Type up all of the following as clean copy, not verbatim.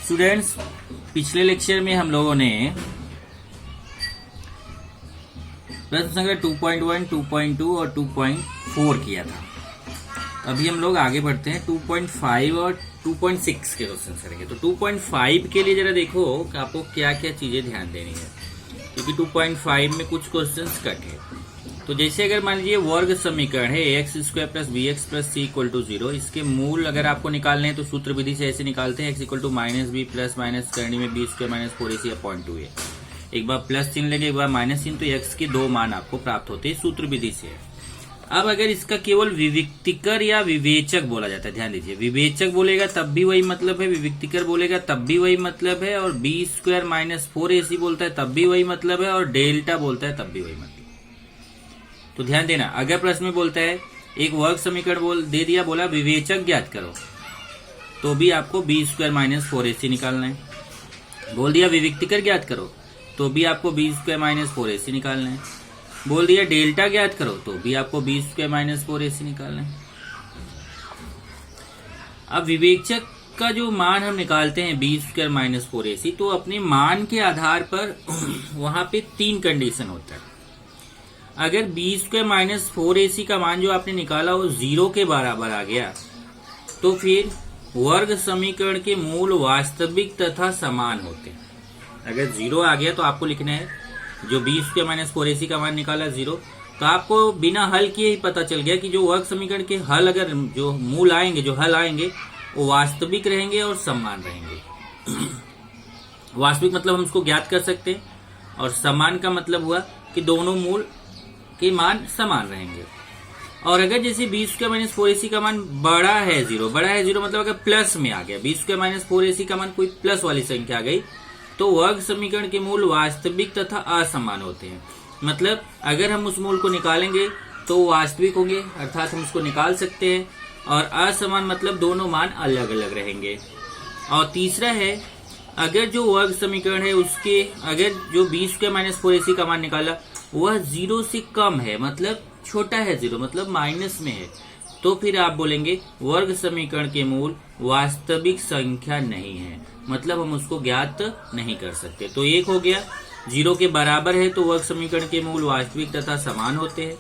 Students, पिछले lecture में हम लोगों ने प्रश्न संख्या 2.1, 2.2 और 2.4 किया था। अभी हम लोग आगे बढ़ते हैं 2.5 और 2.6 के क्वेश्चन करेंगे। तो 2.5 के लिए जरा देखो कि आपको क्या क्या चीजें ध्यान देनी है, क्योंकि 2.5 में कुछ क्वेश्चंस कट है। तो जैसे अगर मान लीजिए वर्ग समीकरण है ax² plus bx plus c equal to 0, इसके मूल अगर आपको निकालने हैं तो सूत्र विधि से ऐसे निकालते हैं, x equal to minus b plus minus करनी में b² minus 4ac upon 2a। एक बार प्लस चिन्ह लगे, एक बार माइनस चिन्ह, तो x के दो मान आपको प्राप्त होते हैं सूत्र विधि से। अब अगर इसका केवल विविक्तिकर या विवेचक बोला जाता है, ध्यान दीजिए, विवेचक बोलेगा तब भी वही मतलब है, विविक्तिकर बोलेगा तब भी वही मतलब है, और b² माइनस 4ac बोलता है तब भी वही मतलब है, और डेल्टा बोलता है तब भी वही मतलब है। तो ध्यान देना, अगर प्रश्न में बोलता है एक वर्ग समीकरण दे दिया, बोला विवेचक ज्ञात करो, तो भी आपको b² माइनस 4ac निकालना है। बोल दिया विविक्तिकर ज्ञात करो, तो भी आपको b² माइनस 4ac निकालना है। बोल दिया डेल्टा ज्ञात करो, तो भी आपको b² माइनस 4ac निकालना है। अब विवेचक का जो मान हम निकालते हैं b² माइनस 4ac, तो अपने मान के आधार पर वहां पे 3 कंडीशन होता है। अगर b² माइनस 4ac का मान जो आपने निकाला वो 0 के बराबर आ गया, तो फिर वर्ग समीकरण के मूल वास्तविक तथा समान होते हैं। अगर 0 आ गया तो आपको लिखना है, जो b² माइनस 4ac का मान निकाला 0, तो आपको बिना हल किए ही पता चल गया कि जो वर्ग समीकरण के हल, अगर जो मूल आएंगे, जो हल आएंगे, वो वास्तविक रहेंगे और समान रहेंगे। वास्तविक मतलब हम उसको ज्ञात कर सकते हैं, और समान का मतलब हुआ कि दोनों मूल के मान समान रहेंगे। और अगर जैसे b² माइनस 4ac का मान बड़ा है 0, बड़ा है 0 मतलब अगर प्लस में आ गया, b² माइनस 4ac का मान कोई प्लस वाली संख्या आ गई, तो वर्ग समीकरण के मूल वास्तविक तथा असमान होते हैं। मतलब अगर हम उस मूल को निकालेंगे तो वास्तविक होंगे, अर्थात हम उसको निकाल सकते हैं, और असमान मतलब दोनों मान अलग अलग रहेंगे। और तीसरा है, अगर जो वर्ग समीकरण है उसके अगर जो b² माइनस 4ac का मान निकाला वह 0 से कम है, मतलब छोटा है 0, मतलब माइनस में है, तो फिर आप बोलेंगे वर्ग समीकरण के मूल वास्तविक संख्या नहीं है, मतलब हम उसको ज्ञात नहीं कर सकते। तो एक हो गया, 0 के बराबर है तो वर्ग समीकरण के मूल वास्तविक तथा समान होते हैं,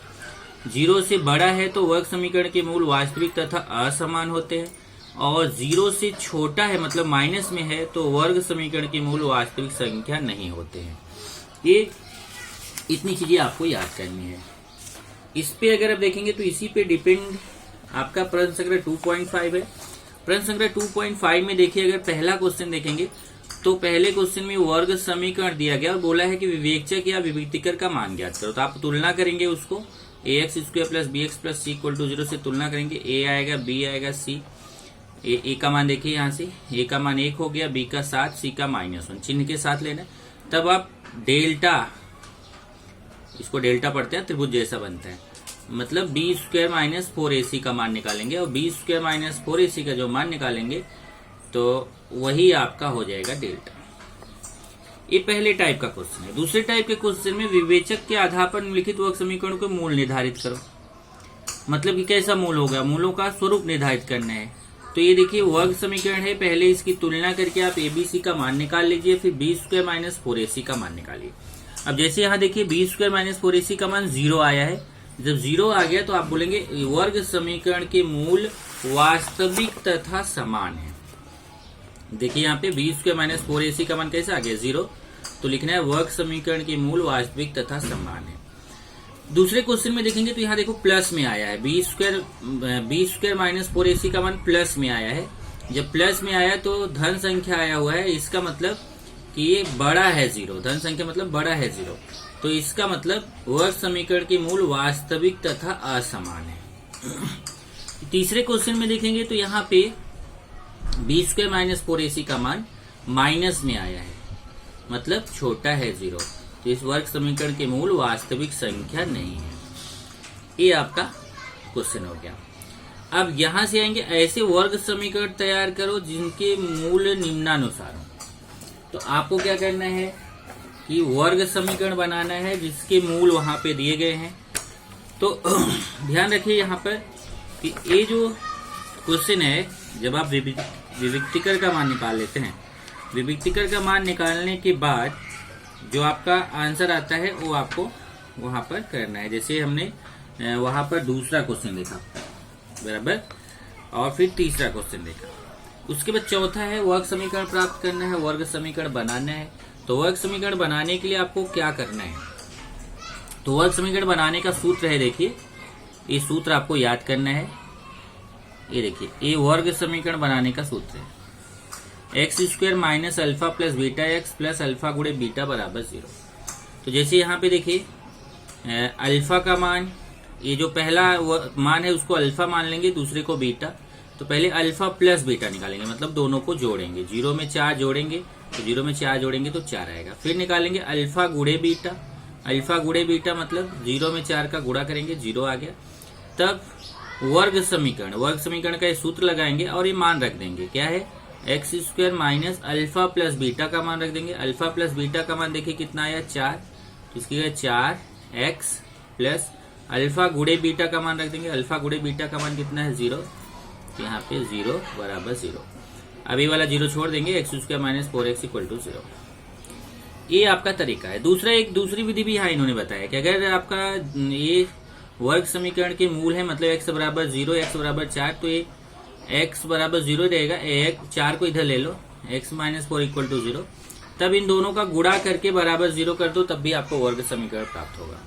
0 से बड़ा है तो वर्ग समीकरण के मूल वास्तविक तथा असमान होते हैं, और 0 से छोटा है मतलब माइनस में है तो वर्ग समीकरण के मूल वास्तविक संख्या नहीं होते हैं। ये इतनी चीजें आपको याद करनी है। इस पे अगर आप देखेंगे तो इसी पे डिपेंड आपका प्रश्न संख्या 2.5 है। प्रश्न संख्या 2.5 में देखिए, अगर पहला क्वेश्चन देखेंगे तो पहले क्वेश्चन में वर्ग समीकरण दिया गया और बोला है कि विवेचक या विविक्तिकर का मान ज्ञात करो। तो आप तुलना करेंगे उसको, ax² plus bx plus c equal to 0 से तुलना करेंगे, a आएगा, b आएगा, c। a का मान देखिए यहाँ से, a का मान 1 हो गया, b का 7, c का -1, चिन्ह के साथ लेना। तब आप डेल्टा, इसको डेल्टा पढ़ते हैं, त्रिभुज जैसा बनता है, मतलब b² माइनस 4ac का मान निकालेंगे, और b² माइनस 4ac का जो मान निकालेंगे तो वही आपका हो जाएगा डेल्टा। ये पहले टाइप का क्वेश्चन है। दूसरे टाइप के क्वेश्चन में विवेचक के आधार पर निम्नलिखित वर्ग समीकरणों के मूल निर्धारित करो। मतलब कि कैसा मूल होगा, मूलों का स्वरूप निर्धारित करना है। तो ये देखिए वर्ग समीकरण है, पहले इसकी तुलना करके आप abc का मान निकाल लीजिए, फिर b² माइनस 4ac का मान निकालिए। अब जैसे यहाँ देखिए b² माइनस 4ac का मान 0 आया है, जब 0 आ गया तो आप बोलेंगे वर्ग समीकरण के मूल वास्तविक तथा समान है। देखिए यहाँ पे b² माइनस 4ac का मान कैसा आ गया, 0, तो लिखना है वर्ग समीकरण के मूल वास्तविक तथा समान है। दूसरे क्वेश्चन में देखेंगे तो यहाँ देखो प्लस में आया है, b² माइनस 4ac का मान प्लस में आया है। जब प्लस में आया तो धन संख्या आया हुआ है, इसका मतलब कि ये बड़ा है 0, धन संख्या मतलब बड़ा है 0, तो इसका मतलब वर्ग समीकरण के मूल वास्तविक तथा असमान है। तीसरे क्वेश्चन में देखेंगे तो यहाँ पे b² माइनस 4ac का मान माइनस में आया है, मतलब छोटा है 0, तो इस वर्ग समीकरण के मूल वास्तविक संख्या नहीं है। ये आपका क्वेश्चन हो गया। अब यहां से आएंगे, ऐसे वर्ग समीकरण तैयार करो जिनके मूल निम्नानुसार हो। तो आपको क्या करना है कि वर्ग समीकरण बनाना है जिसके मूल वहां पे दिए गए हैं। तो ध्यान रखिए यहाँ पर कि ये जो क्वेश्चन है, जब आप विविक्तिकर का मान निकाल लेते हैं विभक्तिकर का मान निकालने के बाद जो आपका आंसर आता है वो आपको वहां पर करना है। जैसे हमने वहां पर दूसरा क्वेश्चन देखा बराबर, और फिर तीसरा क्वेश्चन देखा। उसके बाद चौथा है वर्ग समीकरण प्राप्त करना है, वर्ग समीकरण बनाना है। तो वर्ग समीकरण बनाने के लिए आपको क्या करना है, तो वर्ग समीकरण बनाने का सूत्र है, देखिए ये सूत्र आपको याद करना है। ये देखिए ये वर्ग समीकरण बनाने का सूत्र है, x square minus alpha plus beta x plus alpha गुणे बीटा बराबर 0। तो जैसे यहाँ पे देखिए अल्फा का मान, ये जो पहला मान है उसको अल्फा मान लेंगे, दूसरे को बीटा। तो पहले अल्फा प्लस बीटा निकालेंगे, मतलब दोनों को जोड़ेंगे, 0 में 4 जोड़ेंगे तो 0 में 4 जोड़ेंगे तो 4 आएगा। फिर निकालेंगे अल्फा गुणे बीटा, अल्फा गुणे बीटा मतलब 0 में 4 का गुणा करेंगे, 0 आ गया। तब वर्ग समीकरण का ये सूत्र लगाएंगे और ये मान रख देंगे, क्या है x square minus alpha plus beta का मान रख देंगे। अल्फा प्लस बीटा का मान देखिए कितना आया 4, तो इसकी 4x प्लस अल्फा गुणे बीटा का मान रख देंगे। अल्फा गुणे बीटा का मान कितना है 0, तो यहाँ पे 0 बराबर 0। अभी वाला 0 छोड़ देंगे, x square minus 4x equal to 0। ये आपका तरीका है। दूसरी विधि भी यहाँ इन्होंने बताया कि अगर आपका ये वर्ग समीकरण के मूल है, मतलब x बराबर 0, x बराबर 4, तो ये x बराबर 0 रहेगा। 4 को इधर ले लो, x माइनस 4 इक्वल टू 0। तब इन दोनों का गुणा करके बराबर 0 कर दो, तब भी आपको वर्ग समीकरण प्राप्त होगा।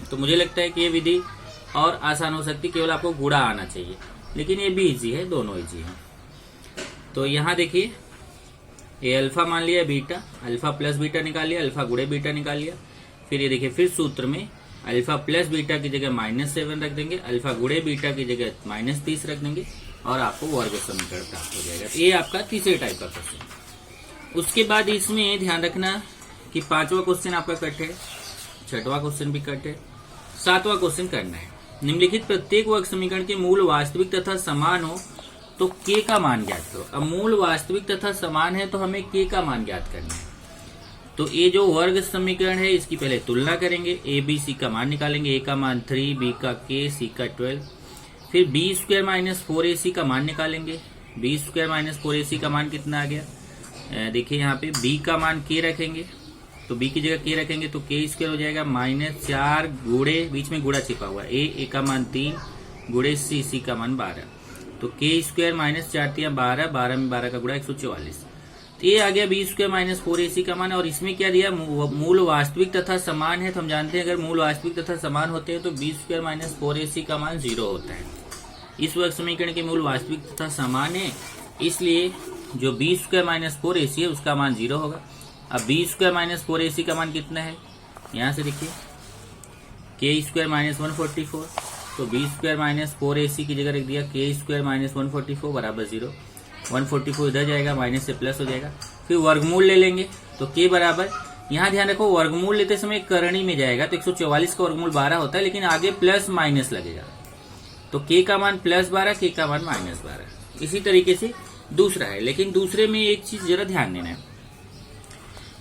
तो मुझे लगता है कि ये विधि और आसान हो सकती, केवल आपको गुणा आना चाहिए, लेकिन ये भी इजी है, दोनों इजी है। तो यहाँ देखिए ये अल्फा मान लिया, बीटा, अल्फा प्लस बीटा निकाल लिया, अल्फा गुणे बीटा निकाल लिया। फिर ये देखिए फिर सूत्र में अल्फा प्लस बीटा की जगह -7 रख देंगे, अल्फा गुणे बीटा की जगह -30 रख देंगे और आपको वर्ग समीकरण प्राप्त हो जाएगा। ये आपका तीसरे टाइप का क्वेश्चन। उसके बाद इसमें ध्यान रखना कि 5वां क्वेश्चन आपका कट है, 6वां क्वेश्चन भी कट है, 7वां क्वेश्चन करना है। निम्नलिखित प्रत्येक वर्ग समीकरण के मूल वास्तविक तथा समान हो तो k का मान ज्ञात करो। अब मूल वास्तविक तथा समान है तो हमें k का मान ज्ञात करना है। तो ये जो वर्ग समीकरण है इसकी पहले तुलना करेंगे, a b c का मान निकालेंगे, a का मान 3, b का k, c का 12। फिर b स्क्वायर माइनस 4ac का मान निकालेंगे, b स्क्वायर माइनस 4ac का मान कितना आ गया, देखिए यहाँ पे b का मान k रखेंगे, तो b की जगह k रखेंगे तो k स्क्वायर हो जाएगा -4 गुणे, बीच में गुणा छिपा हुआ a का मान 3 गुणे c का मान 12, तो k स्क्वायर माइनस 4 3 12, 12 में 12 का गुणा 144। तो ये आ गया b स्क्वायर माइनस 4ac का मान। और इसमें क्या दिया, मूल वास्तविक तथा समान है, तो हम जानते हैं अगर मूल वास्तविक तथा समान होते हैं तो b स्क्वायर माइनस 4ac का मान 0 होता है। इस वर्ग समीकरण के मूल वास्तविक तथा समान है, इसलिए जो b स्क्वायर माइनस 4ac है उसका मान 0 होगा। अब b स्क्वायर माइनस 4ac का मान कितना है, यहाँ से देखिए k स्क्वायर माइनस 144, तो b स्क्वायर माइनस 4ac की जगह रख दिया k स्क्वायर माइनस 144 बराबर 0। 144 इधर जाएगा, माइनस से प्लस हो जाएगा। फिर वर्गमूल ले लेंगे तो k बराबर, यहाँ ध्यान रखो वर्गमूल लेते समय करणी में जाएगा, तो 144 का वर्गमूल 12 होता है, लेकिन आगे प्लस माइनस लगेगा, तो k का मान +12, k का मान -12। इसी तरीके से दूसरा है, लेकिन दूसरे में एक चीज जरा ध्यान देना है।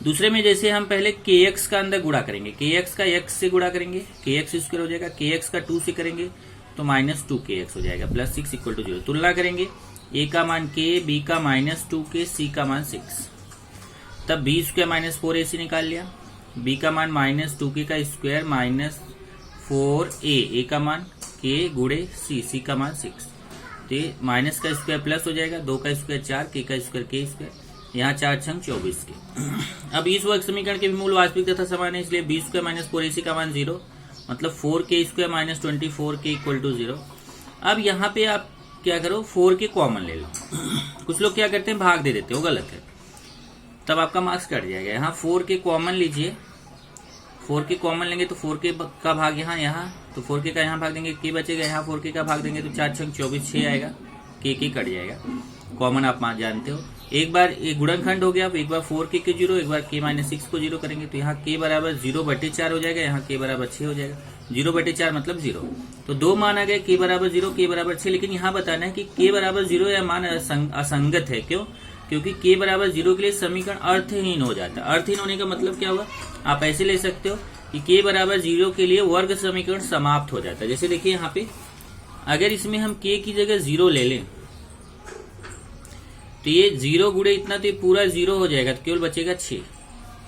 दूसरे में जैसे हम पहले kx का अंदर गुणा करेंगे, kx का x से गुणा करेंगे, kx स्क्वायर हो जाएगा, kx का 2 से करेंगे तो -2kx हो जाएगा, +6 इक्वल टू 0। तुलना करेंगे, a का मान k, b का -2k, c का मान 6। तब b स्क्वायर माइनस 4ac निकाल लिया, b का मान -2k का स्क्वायर माइनस 4a, a का मान k गुणे c का मान 6, तो माइनस का स्क्वायर प्लस हो जाएगा, 2 का स्क्वायर 4, k का स्क्वायर k स्क्वायर, यहाँ 4 छंग 24 के। अब इस वर्ग समीकरण के मूल वास्तविक तथा समान है, इसलिए b स्क्वायर माइनस 4ac का मान 0, मतलब 4k square minus 24k equal to 0। अब यहाँ पे आप क्या करो, 4k कॉमन ले लो। कुछ लोग क्या करते हैं भाग दे देते हो, गलत है, तब आपका मार्क्स कट जाएगा। यहाँ 4k कॉमन लीजिए, 4k कॉमन लेंगे तो 4k का भाग यहाँ तो 4k का यहाँ भाग देंगे, k बचेगा, यहाँ 4k का भाग देंगे तो 4 छंग 24, 6 आएगा, k कट जाएगा। कॉमन आप जानते हो, एक बार एक गुणनखंड हो गया, एक बार 4k के 0, एक बार k माइनस 6 को 0 करेंगे तो यहाँ k बराबर 0/4 हो जाएगा, यहाँ k बराबर 6 हो जाएगा। 0/4 मतलब 0, तो 2 मान आ गए, k बराबर 0, k बराबर 6। लेकिन यहाँ बताना है कि k बराबर 0 या मान असंगत है, क्यों? क्योंकि k बराबर 0 के लिए समीकरण अर्थहीन हो जाता है। अर्थहीन होने का मतलब क्या हुआ, आप ऐसे ले सकते हो कि k बराबर 0 के लिए वर्ग समीकरण समाप्त हो जाता है। जैसे देखिए यहाँ पे अगर इसमें हम k की जगह 0 ले लें तो ये 0 गुणे इतना, तो ये पूरा 0 हो जाएगा, तो केवल बचेगा 6।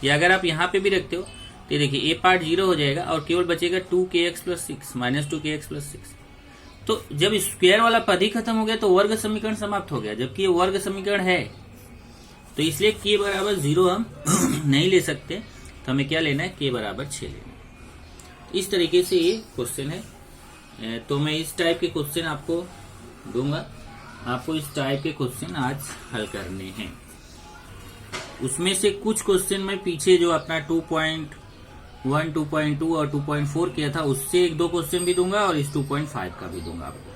या अगर आप यहाँ पे भी रखते हो तो ये देखिए, ए पार्ट 0 हो जाएगा और केवल बचेगा 2kx plus 6 minus 2kx plus 6। तो जब स्क्वायर वाला पद ही खत्म हो गया तो वर्ग समीकरण समाप्त हो गया, जबकि ये वर्ग समीकरण है, तो इसलिए k बराबर 0 हम नहीं ले सकते, तो हमें क्या लेना है, k बराबर 6 लेना है। इस तरीके से ये क्वेश्चन है। तो मैं इस टाइप के क्वेश्चन आपको दूंगा, आपको इस टाइप के क्वेश्चन आज हल करने हैं। उसमें से कुछ क्वेश्चन में पीछे जो अपना 2.1, 2.2 और 2.4 किया था, उससे 1-2 क्वेश्चन भी दूंगा और इस 2.5 का भी दूंगा आपको।